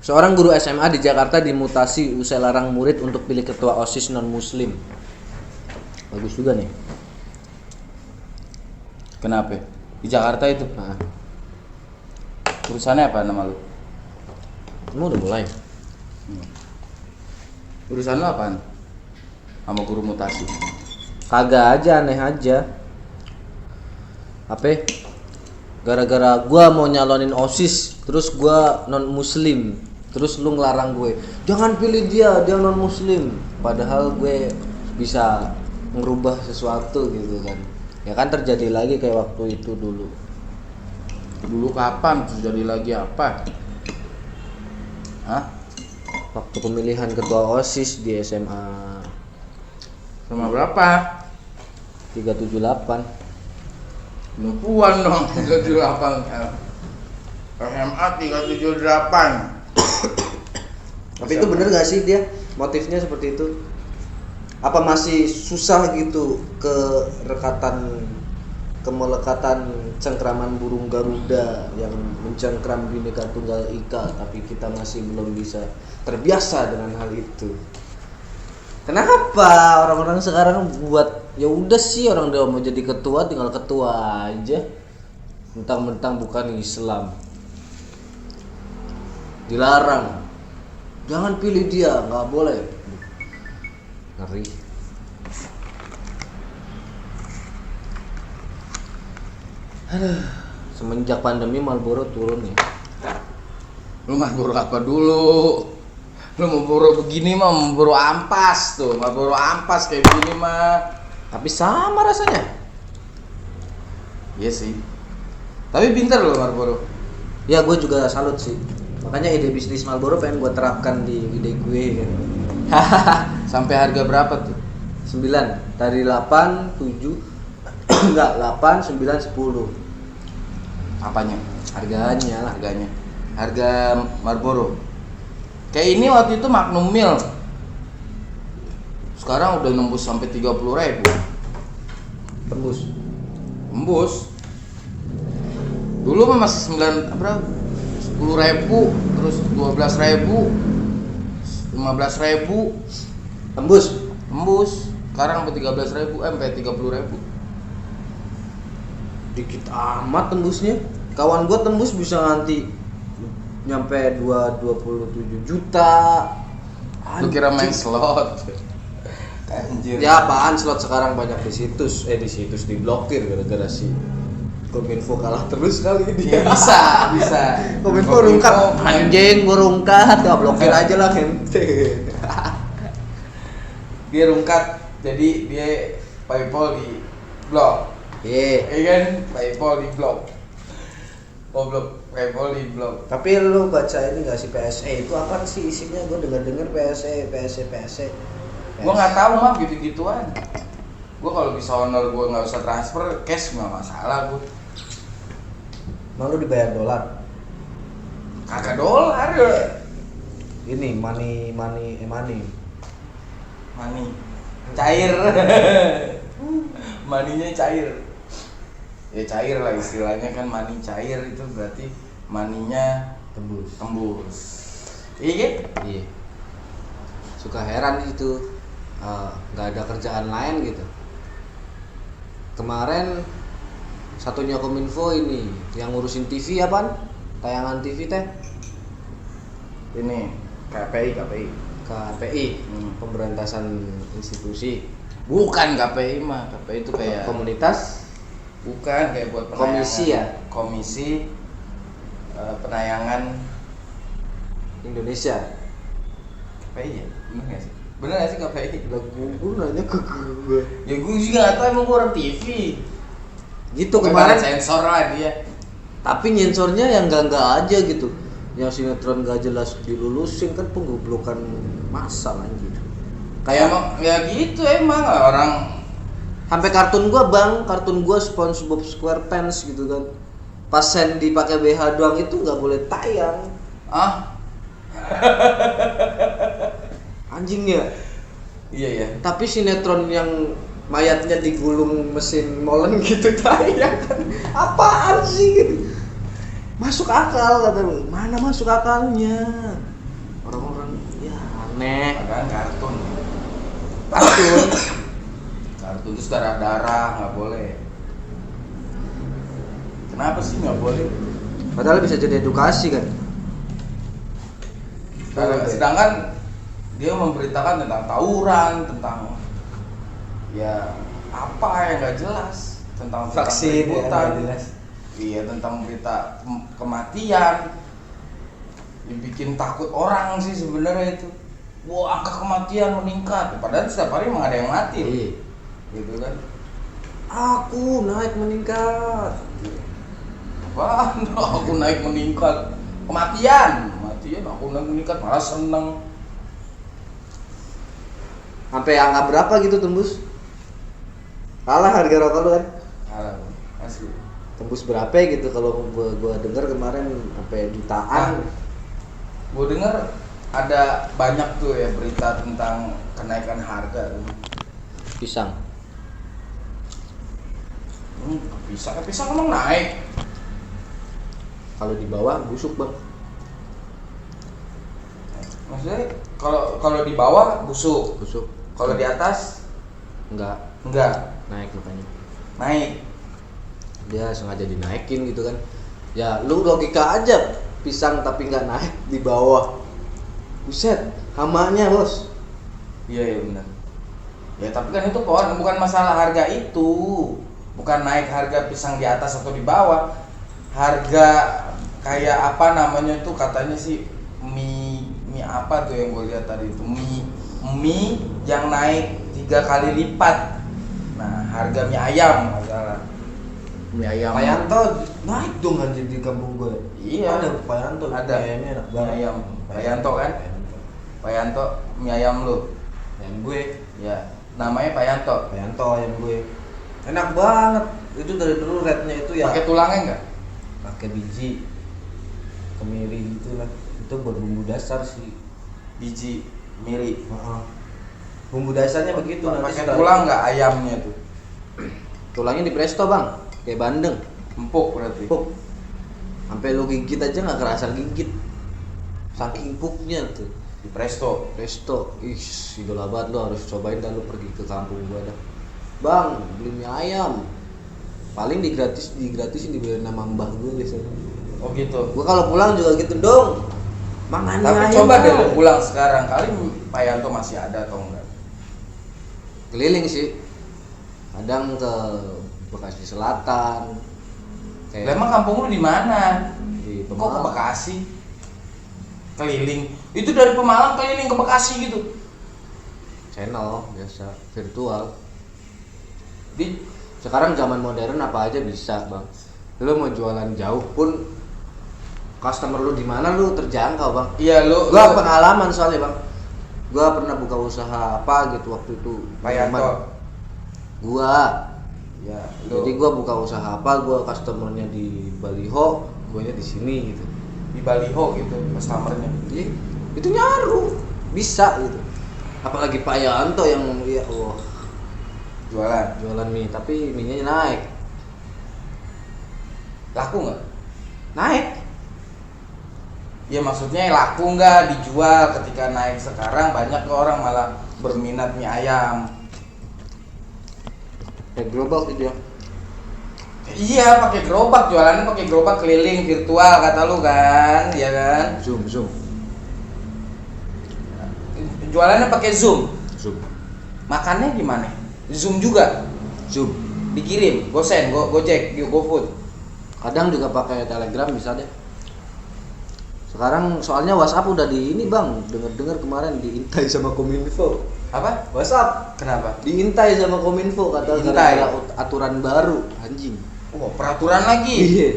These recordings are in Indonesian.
Seorang guru SMA di Jakarta dimutasi usai larang murid untuk pilih ketua OSIS non-muslim. Bagus juga nih. Kenapa? Di Jakarta itu? Nah, Urusannya apa nama lu? kamu udah mulai. Urusan lu apaan? Sama guru mutasi. Kagak aja, aneh aja. Apa? Gara-gara gua mau nyalonin OSIS, terus gua non-muslim. Terus lu ngelarang gue, jangan pilih dia non-muslim. Padahal gue bisa ngerubah sesuatu gitu kan. Ya kan terjadi lagi kayak waktu itu dulu. Dulu kapan? Terjadi lagi apa? Hah? Waktu pemilihan ketua OSIS di SMA Sama berapa? 378. Penipuan dong, 378. SMA 378. Tapi itu bener gak sih dia motifnya seperti itu? Apa masih susah gitu kemelekatan cengkraman burung Garuda yang mencengkram Bhinneka Tunggal Ika, tapi kita masih belum bisa terbiasa dengan hal itu. Kenapa orang-orang sekarang buat ya udah sih, orang dia mau jadi ketua tinggal ketua aja. Mentang-mentang bukan Islam. Dilarang. Jangan pilih dia, nggak boleh. Ngeri. Semenjak pandemi Marlboro turun ya. Lu Marlboro apa dulu? Lu Marlboro begini mah Marlboro ampas tuh, Marlboro ampas kayak begini mah. Tapi sama rasanya. Iya sih. Tapi pintar loh Marlboro. Ya gue juga salut sih. Makanya ide bisnis Marlboro pengen gue terapkan di ide gue kan. Sampai harga berapa tuh? 9 dari 8, 7 enggak 8, 9, 10. Apanya? Harganya lah. Harga Marlboro. Kayak ini waktu itu Magnum Mil. Sekarang udah nembus sampai 30.000. Tembus. Dulu mah masih 10.000, terus 12.000, 15.000. Tembus. Sekarang sampai 13.000, sampai 30.000. Dikit amat tembusnya. Kawan gue tembus bisa nanti nyampe 27 juta. Lu kira main slot? Anjir. Ya apaan slot sekarang banyak di situs diblokir gara-gara si Kominfo kalah terus kali ini. Ya, bisa. Kominfo rungkat, anjing gua rungkat, ya blokir aja lah ente. Dia rungkat, jadi dia PayPal di blok. Iya. Iya kan? PayPal di blok. PayPal di blok. Tapi lu baca ini nggak sih PSE itu apa sih isinya? Gua dengar PSE. Gua nggak tahu mah gitu-gituan. Gua kalau bisa honor gua nggak usah transfer cash nggak masalah gua. Mau lu dibayar dolar? Kagak dolar ya. Ini money. Cair. Maninya cair. Ya cair lah istilahnya kan, money cair itu berarti maninya tembus. Iya kan? Iya. Suka heran itu, nggak ada kerjaan lain gitu. Kemarin satunya Kominfo ini yang ngurusin TV apaan? Tayangan TV teh? Ini KPI. Pemberantasan institusi. Bukan KPI mah, KPI itu kayak Komunitas? Bukan, kayak buat penayangan. Komisi ya? Komisi penayangan Indonesia. KPI ya? Bener gak sih KPI? Lah gue nanya ke gue. Ya gue juga gak tau, emang gue orang TV. Gitu Bukan kemarin. sensor lah dia. Tapi nyensornya yang enggak aja gitu. Yang sinetron gak jelas dilulusin kan penggoblokan massal anjir. Kayak emang ya gitu emang orang. Sampai kartun gua SpongeBob SquarePants gitu kan. Pas Sandy pakai BH doang itu nggak boleh tayang. Anjingnya. Iya. Tapi sinetron yang mayatnya digulung mesin molen gitu tayang kan. Apaan sih gitu. Masuk akal kata lu. Mana masuk akalnya? Orang-orang ya aneh. Padahal kartun. Kartun. Kartun terus darah-darah nggak boleh. Kenapa sih nggak boleh? Padahal bisa jadi edukasi kan. Sedangkan dia memberitakan tentang tawuran, tentang ya apa yang nggak jelas, tentang Vaksin ya, keributan. nggak jelas. Iya, tentang berita kematian. Dibikin takut orang sih sebenarnya itu. Wah, angka kematian meningkat. Padahal setiap hari emang ada yang mati. Iya. Gitu kan. Aku naik meningkat. Wah, aku naik meningkat. Kematian aku naik meningkat, malah seneng. Sampai angka berapa gitu tembus? Kalah harga rokok lu kan? Kalah, asli. Tembus berapa gitu kalau gua dengar kemarin sampai jutaan. Gua dengar ada banyak tuh ya berita tentang kenaikan harga. Pisang. Pisang emang naik. Kalau di bawah busuk, Bang. Maksudnya kalau di bawah busuk. Busuk. Kalau di atas Enggak naik makanya. naik. Dia sengaja dinaikin gitu kan. Ya lu logika aja, pisang tapi nggak naik di bawah. Buset, hamanya bos. Iya benar. Ya tapi kan itu bukan masalah harga itu. Bukan naik harga pisang di atas atau di bawah. Harga kayak apa namanya tuh katanya sih mie apa tuh yang gue lihat tadi itu mie yang naik 3 kali lipat. Nah, harga mie ayam masalah. Mie ayam. Payanto naik dong anjir di kampung gue. Iya. Ada Payanto. Ada. Ayamnya enak Mie banget. ayam. Payanto kan? Payanto mie ayam lu. Ayam gue. Ya, namanya Payanto. Payanto ayam gue. Enak banget. Itu dari dulu rate-nya itu ya. Pakai tulangnya enggak? Pakai biji kemiri gitu lah. Itu berbumbu dasar sih. Biji miri. Bumbu dasarnya begitu. Pakai tulang enggak ayamnya tuh? Tulangnya di presto bang, kayak bandeng. Empuk berarti. Empuk. Sampai lu gigit aja nggak kerasa gigit. Saking empuknya tuh. Di presto. Presto, idola banget, lu harus cobain dah, lu pergi ke kampung gua dah. Bang, beli mie ayam. Paling digratisin dibeli nama mbah gua biasanya. Oh gitu. Gua kalau pulang juga gitu dong. Makan Tapi ayam. coba deh lu pulang sekarang, kali Payanto masih ada atau enggak? Keliling sih. Kadang ke Bekasi Selatan. Lah emang kampung lu di mana? Di Kok ke Pemalang. Bekasi? Keliling. Itu dari Pemalang keliling ke Bekasi gitu. Channel biasa virtual. Di Sekarang zaman modern apa aja bisa, Bang. Lu mau jualan jauh pun customer lu di mana lu terjangkau, Bang. iya Gua pengalaman soalnya, Bang. Gua pernah buka usaha apa gitu waktu itu. Payanto. Gua. Ya, Jadi gua buka usaha apa, gua customernya di Baliho, guanya di sini gitu. di baliho gitu customernya. Iya, itu nyaru. Bisa gitu. Apalagi Pak Yanto yang ya Allah jualan mie, tapi mie-nya naik. Laku nggak? Naik. Ya maksudnya laku nggak dijual ketika naik sekarang banyak orang malah berminat mie ayam. Kayak gerobak gitu ya. Iya pakai gerobak, jualannya pakai gerobak keliling virtual kata lu kan, ya kan? Zoom. Jualannya pakai Zoom. Makannya gimana? Zoom juga. Zoom. Dikirim, GoSend, Gojek, GoFood. Kadang juga pakai Telegram bisa deh. Sekarang soalnya WhatsApp udah di ini bang, dengar kemarin diintai sama Kominfo. Apa? WhatsApp Kenapa? diintai sama Kominfo kata Diintai? gara-gara aturan baru anjing. Oh, peraturan lagi. Iya.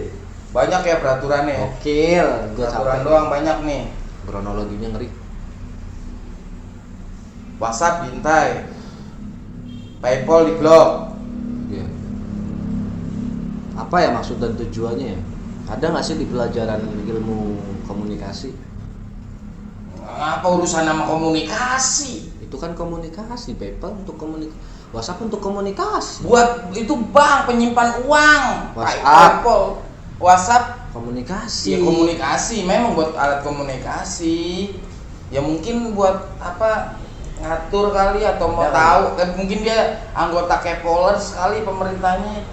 Banyak ya peraturannya. Gokil, gua Peraturan capek. doang banyak nih. Kronologinya ngeri. WhatsApp diintai. PayPal diblok. Iya. Apa ya maksud dan tujuannya ya? Ada nggak sih di pelajaran ilmu komunikasi? Apa urusan sama komunikasi? Itu kan komunikasi, PayPal untuk komunikasi, WhatsApp untuk komunikasi. Buat itu bank penyimpan uang. WhatsApp. PayPal. WhatsApp komunikasi. ya komunikasi, memang buat alat komunikasi. Ya mungkin buat apa, ngatur kali atau mau Ya, tahu mungkin dia anggota Kepolers sekali pemerintahnya.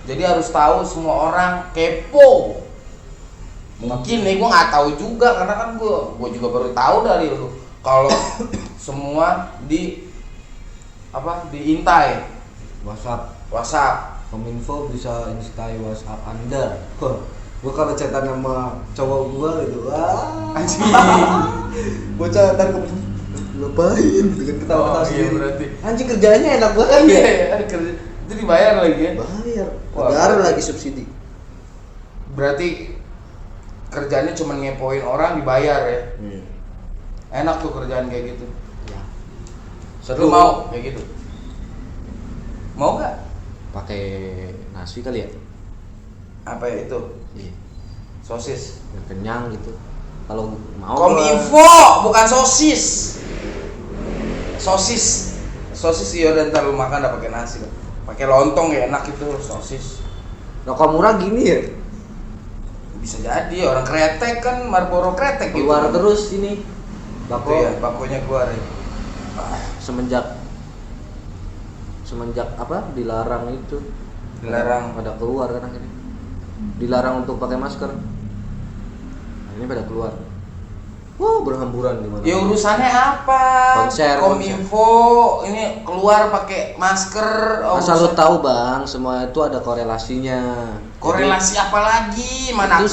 Jadi harus tahu semua orang, kepo. Mungkin nih gue nggak tahu juga karena kan gue juga baru tahu dari lu kalau semua diintai WhatsApp. Kominfo bisa instai WhatsApp Anda. Gua kalau chatan sama cowok gua gitu, Anjing. gua chatan ke ngapain dengan ketawa-ketawa Iya sendiri. berarti. Anjing kerjanya enak banget ya. Iya, kerja itu dibayar lagi ya. Bayar. Wah, Negara berarti- lagi subsidi. Berarti kerjanya cuma ngepoin orang dibayar ya. Enak tuh kerjaan kayak gitu. Ya. Lu mau kayak gitu? Mau nggak? Pakai nasi kali ya? Apa ya itu? Iya. Sosis. Biar kenyang gitu. Kalau mau Kominfo bukan sosis. Sosis iya dan ntar lu makan udah pakai nasi. Pakai lontong ya enak itu sosis. rokok murah gini ya? Bisa jadi orang kretek kan, Marlboro kretek gitu. Keluar terus ini. Itu Bako ya, bakonya keluar ya. semenjak apa dilarang itu, Dilarang. pada keluar kan akhirnya, dilarang untuk pakai masker. Nah, ini pada keluar, berhamburan di mana? Ya urusannya apa? Konser, Kominfo ini keluar pakai masker. Asal lu urusan- tahu bang, semua itu ada korelasinya. korelasi apa lagi? Jadi, Mana itu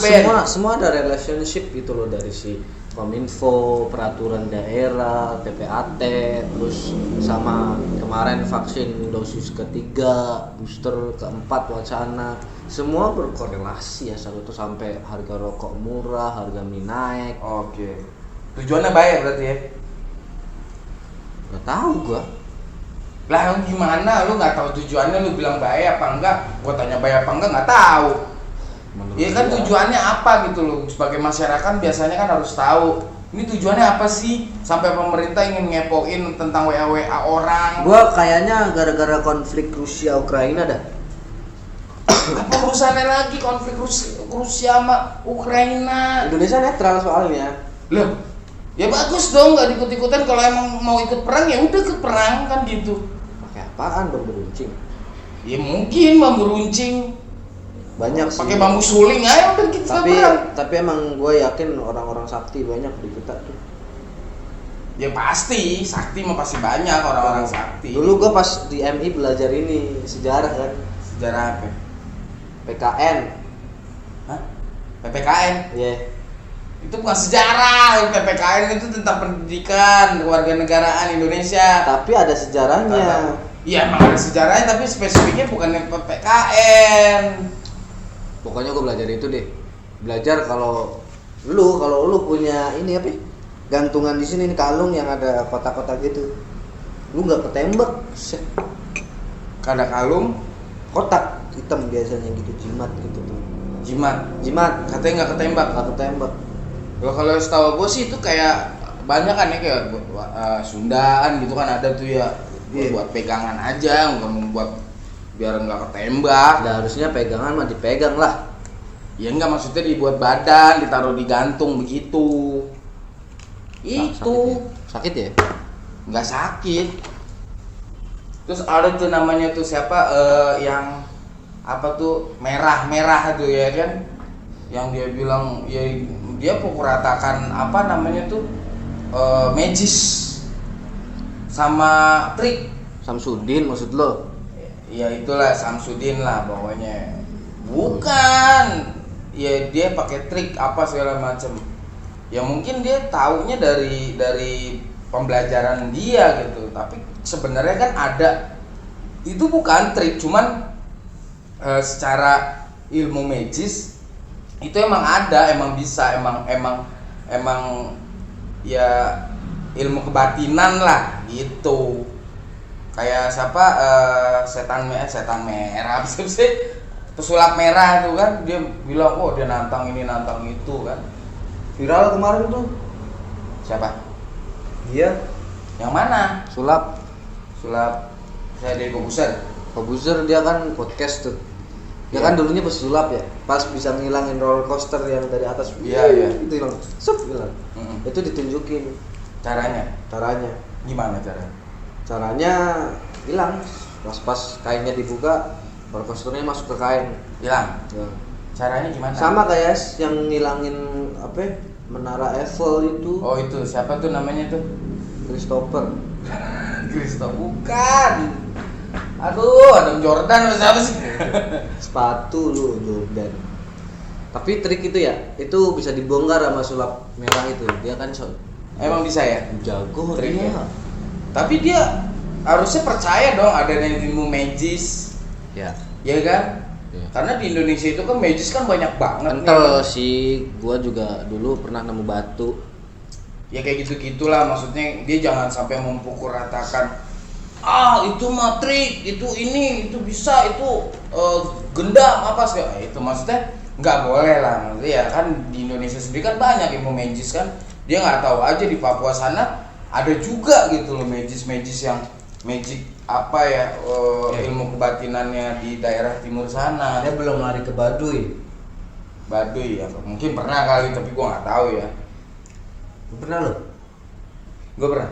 semua ada relationship gitu loh, dari si Kominfo, peraturan daerah, TPAT, terus sama kemarin vaksin dosis ketiga, booster keempat wacana, semua berkorelasi ya, selalu tuh sampai harga rokok murah, harga mie naik. Oke. Tujuannya baik berarti ya. Gak tahu gua. Lah gimana lu nggak tahu tujuannya, lu bilang baik apa enggak? Gua tanya baik apa enggak nggak tahu. Menurut Iya kan gua, tujuannya apa gitu loh. Sebagai masyarakat biasanya kan harus tahu. Ini tujuannya apa sih? Sampai pemerintah ingin ngepoin tentang WA orang. Gua kayaknya gara-gara konflik Rusia Ukraina dah. Apa urusannya lagi konflik Rusia sama Ukraina? Indonesia netral soalnya. Loh, ya bagus dong nggak ikut-ikutan. Kalau emang mau ikut perang ya udah ikut perang kan gitu. Pakai apaan bambu runcing? Ya mungkin bambu runcing, Banyak sih. pakai bambu suling aja udah kita perang. Tapi emang gue yakin orang-orang sakti banyak di kita tuh. Ya pasti, sakti mah pasti banyak orang-orang sakti. Dulu gue pas di MI belajar ini sejarah kan, Sejarah apa? PKN. Hah? PPKN? Iya. Itu bukan sejarah, PPKN itu tentang pendidikan kewarganegaraan Indonesia. Tapi ada sejarahnya. Iya emang ada sejarahnya tapi spesifiknya bukan yang PPKN. Pokoknya gue belajar itu deh. Belajar kalau lu punya ini apa? Gantungan di sini nih, kalung yang ada kotak-kotak gitu. Lu nggak ketembak. Set. Kada kalung, Kotak hitam biasanya gitu, jimat gitu tuh. jimat. Katanya nggak ketembak. Nggak ketembak. Kalau setahu gue sih itu kayak banyak kan ya, kayak Sundaan gitu kan ada tuh ya. Iya. Buat pegangan aja, bukan buat biar nggak ketembak. Nah, harusnya pegangan mah dipegang lah. Ya enggak, maksudnya dibuat badan, ditaruh di gantung begitu. Itu Sakit ya? nggak sakit. Terus ada tuh namanya tuh siapa yang apa tuh merah tuh ya kan, yang dia bilang ya dia pukul ratakan apa namanya tuh magis sama trik. Samsudin maksud lo? Ya itulah Samsudin lah pokoknya. Bukan, ya dia pakai trik apa segala macam. Ya mungkin dia taunya dari pembelajaran dia gitu. Tapi sebenarnya kan ada, itu bukan trik, cuman secara ilmu magis itu emang ada, emang bisa, emang ya ilmu kebatinan lah gitu. Kayak siapa setan merah apa sih, pesulap merah tuh kan, dia bilang oh dia nantang ini nantang itu kan. Viral kemarin tuh. Siapa? Iya. Yang mana? Sulap. Sulap saya dari Kobuser. Kobuzer dia kan podcast tuh. Ya kan dulunya pesulap ya, pas bisa ngilangin roller coaster yang dari atas. Iya. Itu hilang, hilang. Itu ditunjukin Caranya gimana caranya? Caranya hilang. Pas kainnya dibuka, roller coasternya masuk ke kain. Hilang. Ya. Caranya gimana? Sama kayak yang ngilangin menara Eiffel itu. Oh itu siapa tuh namanya tuh? Christopher. Bukan. Aduh, Adam Jordan atau siapa sih? Sepatu lu Jordan. Tapi trik itu ya, itu bisa dibongkar sama sulap merah itu. Dia kan Emang bisa ya? jago Trik dia. ya? Tapi dia harusnya percaya dong ada ilmu magis. Ya. Ya kan? Ya. Karena di Indonesia itu kan magis kan banyak banget. Kental sih, gua juga dulu pernah nemu batu. Ya kayak gitu-gitulah, maksudnya dia jangan sampai mempukul ratakan itu matrik, itu ini, itu bisa, itu gendam apa sih? Itu maksudnya nggak boleh lah, maksudnya ya kan di Indonesia sendiri kan banyak ilmu magis kan, dia nggak tahu aja di Papua sana ada juga gitu loh magis yang magic apa ya ilmu kebatinannya di daerah timur sana. Dia belum lari ke Baduy. Baduy ya, mungkin pernah kali tapi gua nggak tahu ya. Pernah lo? Gua pernah.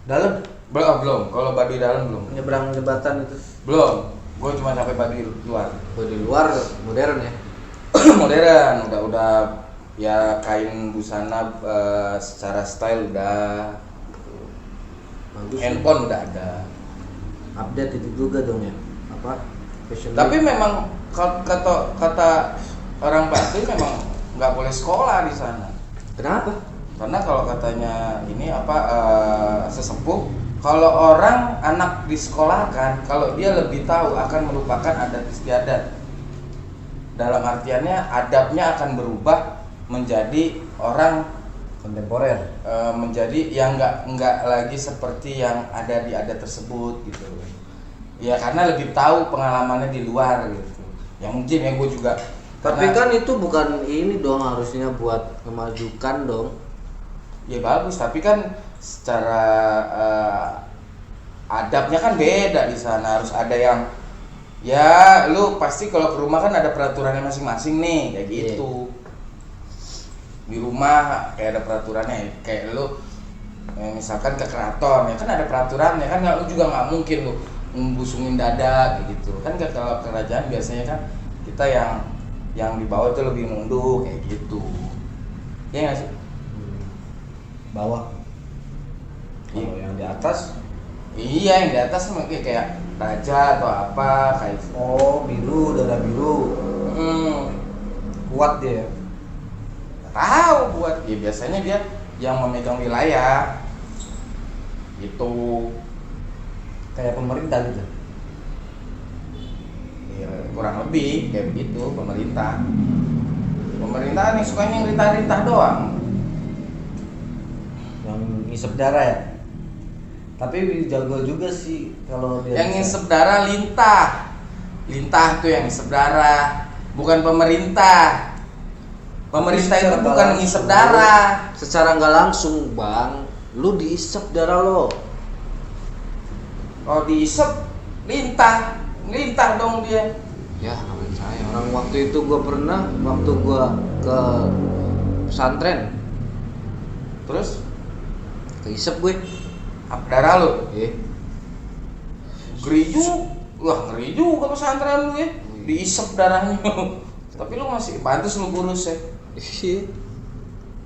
Dalam Belum. Kalau Baduy dalam belum. nyebrang jembatan itu. Belum. Gua cuma sampai Baduy luar. Di luar modern ya. Modern, udah ya kain busana secara style udah. Bagus. Handphone udah ada. Update itu juga dong ya. Fashion Tapi week. memang kata orang Baduy memang nggak boleh sekolah di sana. Kenapa? Karena kalau katanya ini sesepuh, kalau orang anak disekolahkan, kalau dia lebih tahu akan melupakan adat istiadat. Dalam artiannya adabnya akan berubah menjadi orang Kontemporer. menjadi yang nggak lagi seperti yang ada di adat tersebut gitu. Ya karena lebih tahu pengalamannya di luar gitu. Ya mungkin ya gue juga. Tapi karena- kan itu bukan ini dong, harusnya buat memajukan dong. Ya bagus, tapi kan secara adabnya kan beda di sana. Harus ada yang ya lu pasti kalau ke rumah kan ada peraturannya masing-masing nih kayak gitu. Di rumah kayak ada peraturannya, kayak lu misalkan ke keraton ya kan ada peraturannya kan, lu juga nggak mungkin lu membusungin dada kayak gitu kan. Kalau kerajaan biasanya kan kita yang di bawah itu lebih nunduk kayak gitu ya nggak sih? Bawah. Iya. Kalau yang di atas, Iya, yang di atas mungkin kayak raja atau apa kayak gitu. biru, darah biru. Kuat dia. Tahu buat ya biasanya dia yang memegang wilayah gitu. Kayak pemerintah gitu. Ya, kurang lebih kayak begitu pemerintah. Pemerintah nih sukanya ngerintah-rintah doang. Yang ngisep darah ya. Tapi jago juga sih kalau dia. Yang ngisep darah lintah. Lintah tuh yang ngisep darah, bukan pemerintah. Pemerintah itu bukan ngisep darah. Secara nggak langsung, Bang. Lu diisep darah lo. Kalau diisep lintah dong dia. Ya, namanya saya. Orang waktu itu gua pernah, waktu gua ke pesantren, Terus keisep gue. apa darah lu? Ngeri juga pesantren lu ya. Diisep darahnya. Tapi lu masih pantas lu kurus ya. Iya.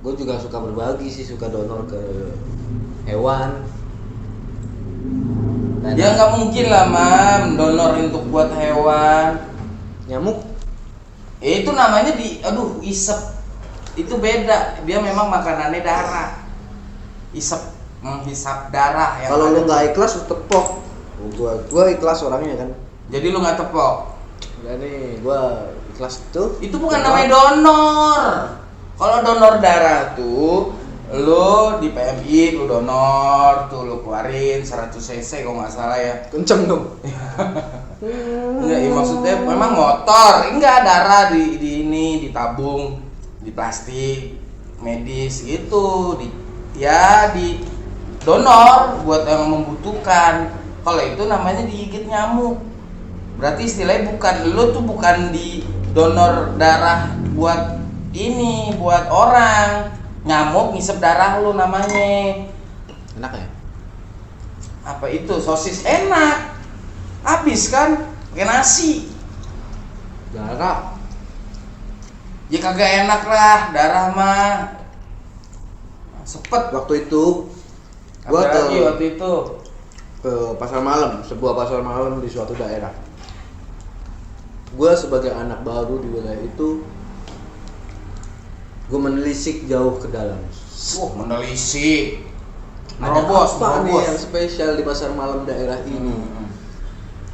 Gue juga suka berbagi sih, suka donor ke hewan. Dan Ya nggak mungkin lah mam, donor untuk buat hewan. nyamuk. Itu namanya isep. Itu beda. Dia memang makanannya darah. Isep, menghisap darah yang Kalau ada. lu nggak ikhlas, lu tepok. Gua ikhlas orangnya kan. Jadi lu nggak tepok. Udah nih, gua ikhlas tuh. Itu bukan namanya donor. Kalau donor darah tuh lu di PMI lu donor tuh lu keluarin 100 cc kalau nggak salah ya. Kenceng dong. Enggak, ya maksudnya memang motor, enggak darah di ini ditabung di plastik medis gitu, di donor buat yang membutuhkan. Kalau itu namanya digigit nyamuk. Berarti istilahnya bukan lu tuh bukan di donor darah buat ini, buat orang. Nyamuk ngisep darah lu namanya. Enak ya? Apa itu? Sosis enak. Habis kan pakai nasi. Darah. Ya kagak enak lah, darah mah. Sepet Waktu itu gua apalagi waktu itu. ke pasar malam, sebuah pasar malam di suatu daerah. Gua sebagai anak baru di wilayah itu, gua menelisik jauh ke dalam. Menelisik. Ada Nerobos, apa nih nerobos. yang spesial di pasar malam daerah ini?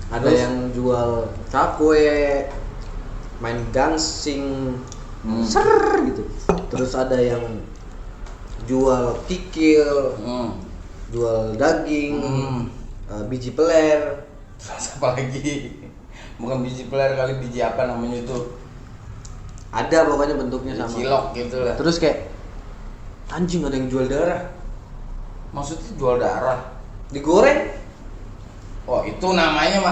Ada Terus? yang jual cakwe, main gangsing, ser gitu. Terus ada yang jual kikil, jual daging, biji peler. Terus apa lagi? Bukan biji peler kali, biji apa namanya itu? Ada pokoknya bentuknya sama. Cilok gitu lah. Terus kayak anjing ada yang jual darah, Maksudnya jual darah. digoreng. Oh, itu namanya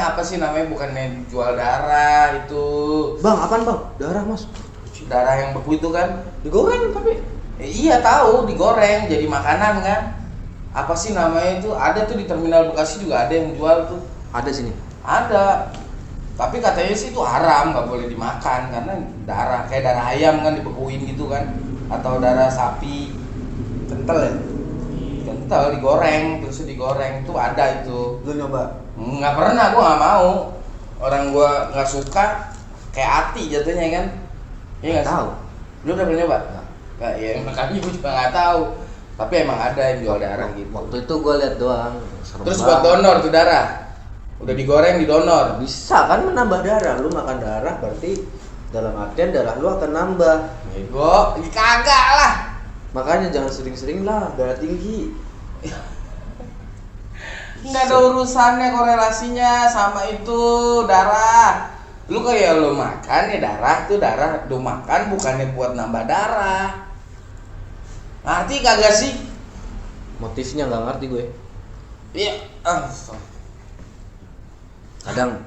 apa sih namanya? Bukannya jual darah itu. Bang, apaan bang? Darah mas. Darah yang beku itu kan? Digoreng tapi. Iya tahu, digoreng jadi makanan kan? Apa sih namanya itu? Ada tuh di terminal Bekasi juga ada yang jual tuh. Ada sini. Ada. Tapi katanya sih itu haram, nggak boleh dimakan karena darah kayak darah ayam kan dibekuin gitu kan, atau darah sapi. Kental ya? Kental digoreng, terus digoreng tuh ada itu. Lu nyoba? Nggak pernah, gua nggak mau. Orang gua nggak suka, kayak hati jatuhnya kan. Iya nggak sih? Tahu. Lu udah pernah nyoba? Nggak. Nggak, ya makanya gua juga nggak tahu. Tapi emang ada yang jual darah gitu. Waktu itu gua lihat doang. Serem Terus banget. buat donor tuh darah, udah digoreng didonor. Bisa kan menambah darah. Lu makan darah berarti dalam artian darah lu akan nambah. Ego, kagak lah. Makanya jangan sering-sering lah darah tinggi. Nggak ada urusannya korelasinya sama itu darah. Lu kayak lu makan ya darah tuh darah, lu makan bukannya buat nambah darah. Ngerti kagak sih? Motifnya nggak ngerti gue. Iya. Kadang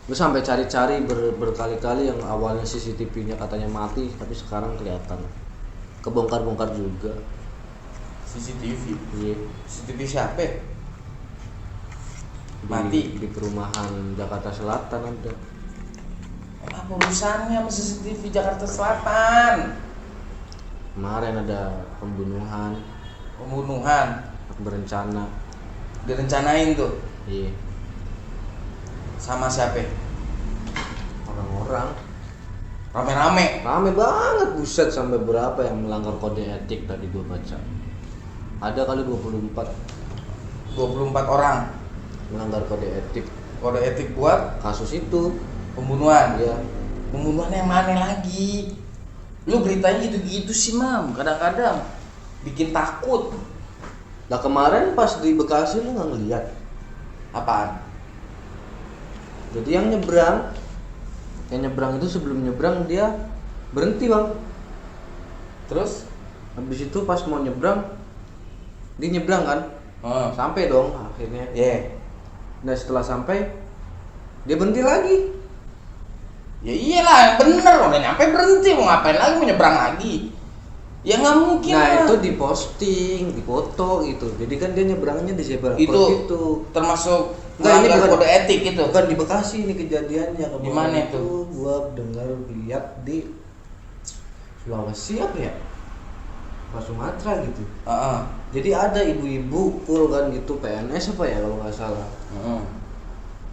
lu sampai cari-cari berkali-kali yang awalnya CCTV-nya katanya mati tapi sekarang kelihatan. Kebongkar-bongkar juga. CCTV. Iya. CCTV siapa? Di, Mati. di perumahan Jakarta Selatan ada. Apa urusannya sama CCTV Jakarta Selatan? Kemarin ada pembunuhan Pembunuhan berencana. direncanain tuh Iya. sama siapa? Orang-orang Rame-rame. rame banget, buset, sampai berapa yang melanggar kode etik tadi gua baca. Ada kali 24 orang melanggar kode etik kode etik buat kasus itu. pembunuhan. Ya, Pembunuhan yang mana lagi? Lu beritanya gitu-gitu sih, Mam. Kadang-kadang bikin takut. nah kemarin pas di Bekasi lu nggak ngeliat. Apaan? Jadi yang nyebrang itu sebelum nyebrang dia berhenti bang. Terus? Habis itu pas mau nyebrang dia nyebrang kan, sampai dong akhirnya. Yeah. Nah setelah sampai dia berhenti lagi. Ya iyalah, bener. Udah nyampe berhenti. Mau ngapain lagi? Mau nyebrang lagi? Ya nggak mungkin Nah lah. itu diposting, dipoto gitu. Jadi kan dia nyebrangnya di zebra Itu cross gitu. termasuk Nggak, ini melanggar bukan- kode etik gitu. Bukan di Bekasi ini kejadiannya. Di mana itu? itu? Gua dengar lihat di Sulawesi apa ya? Pas Sumatera gitu. Heeh. Jadi ada ibu-ibu full kan gitu, PNS apa ya kalau nggak salah.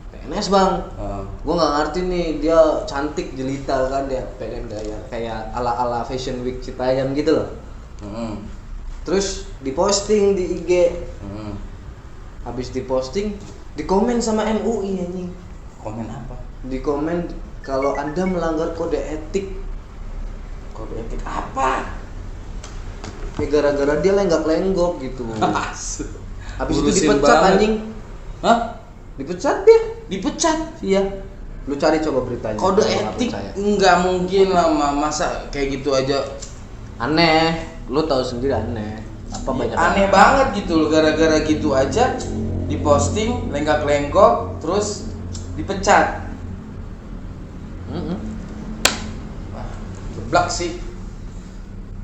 PNS bang. Gua nggak ngerti nih, dia cantik jelita kan dia, pengen kayak ala-ala Fashion Week Citayam gitu loh. Terus diposting di IG. Habis diposting, dikomen sama MUI anjing. Komen apa? Dikomen kalau Anda melanggar kode etik. Kode etik apa? Ya gara-gara dia lenggak-lenggok gitu. Habis itu Ngurusin dipecat banget. anjing. Hah? Dipecat dia. Dipecat? Iya. Lu cari coba beritanya. Kode kalau nggak etik percaya. nggak mungkin lah, masa kayak gitu aja. Aneh. Lu tahu sendiri aneh. Apa banyak Aneh banget gitu loh, gara-gara gitu aja diposting lenggak-lenggok terus dipecat. Mm-mm. Wah, geblak sih.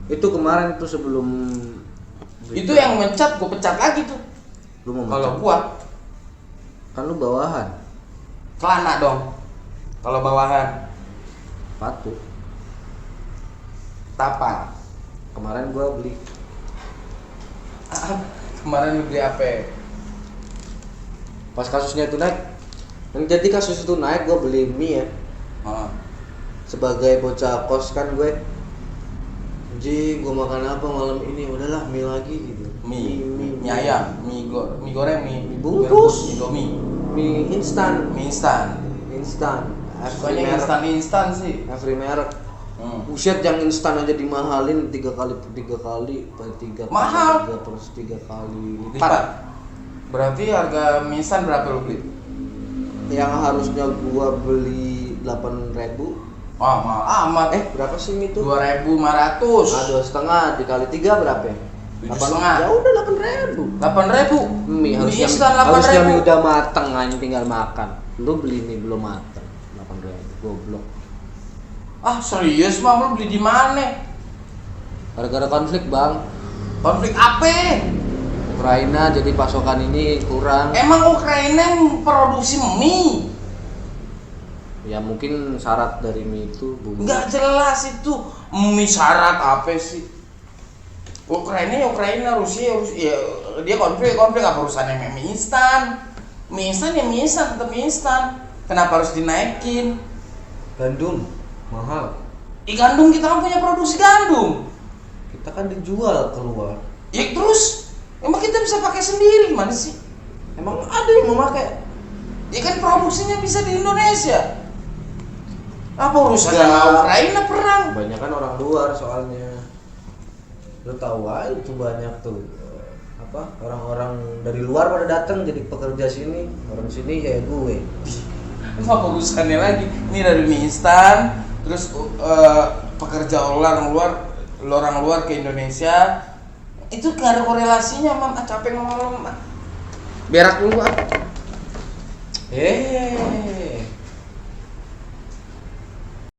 Itu kemarin tuh sebelum Itu yang mencat gue pecat lagi tuh. lu mau Kalau mecat. gua Kan lu bawahan, celana dong. Kalau bawahan patuh. tapal. Kemarin gua beli Kemarin lu beli apa? pas kasusnya itu naik. Yang jadi kasus itu naik gua beli mie ya. Oh. Sebagai bocah kos kan gue, Ji, gua makan apa malam ini? Udahlah mie lagi gitu. Mie ayam, mie goreng, mie Bungkus. Indomie, Mie instan, mie instan. Every Sukanya merek. instan sih. Every merek. Hmm. Buset, yang instan aja dimahalin tiga kali Mahal. tiga kali lipat. Lipat. Berarti harga mie instan berapa lu beli? Yang harusnya gua beli 8.000. Wah, mahal amat. Berapa sih mie itu? 2.500. Dua setengah dikali 3 berapa ya? 7,5. Ya udah 8.000. 8.000. Mie harusnya instan harusnya mie 8.000. udah mateng, hanya tinggal makan. Lu beli mie belum mateng, 8.000. Goblok. Ah, serius mah lu beli di mana? Gara-gara konflik, Bang. Konflik apa? Ukraina jadi pasokan ini kurang. Emang Ukraina yang produksi mie? Ya mungkin syarat dari mie itu bumbu. Nggak jelas itu mie syarat apa sih? Ukraina ya Ukraina, Rusia ya dia konflik apa urusannya mie instan? Mie instan ya mie instan, tetap mie instan. Kenapa harus dinaikin? Gandum mahal. Gandum kita kan punya produksi gandum. Kita kan dijual keluar. Ya terus, emang kita bisa pakai sendiri gimana sih? Emang ada yang mau pakai? Ya kan produksinya bisa di Indonesia. Apa urusannya Enggak. sama Ukraina perang? Banyak kan orang luar soalnya. Lu tahu aja tuh banyak tuh orang-orang dari luar pada datang jadi pekerja sini. Orang sini kayak gue. Apa urusannya lagi? Ini dari mie instan, terus pekerja orang luar ke Indonesia. Itu gak ada korelasinya, Mam. Capek ngomong, Mam. Berak dulu, ah.